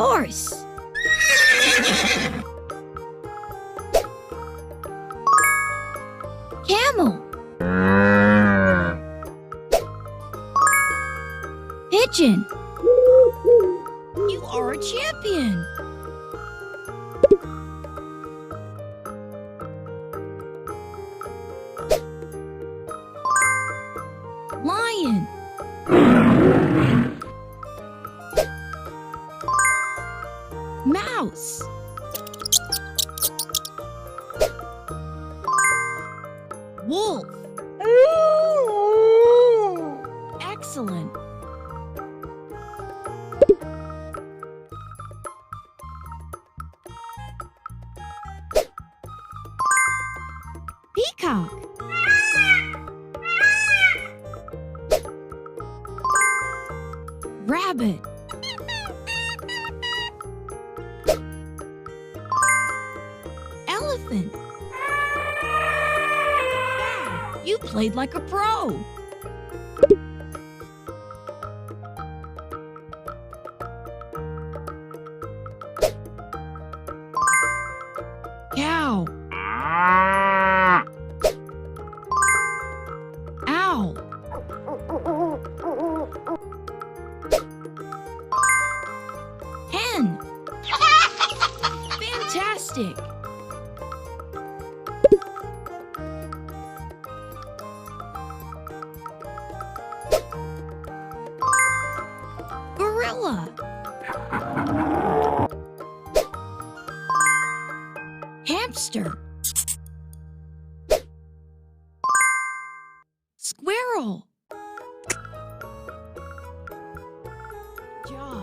Horse. Camel. Pigeon. You are a champion. Lion. Mouse. Wolf. Excellent. Peacock. Rabbit. Elephant. Wow, you played like a pro. Cow. Owl. Hen. Fantastic. Gorilla. Hamster. Squirrel. Good job.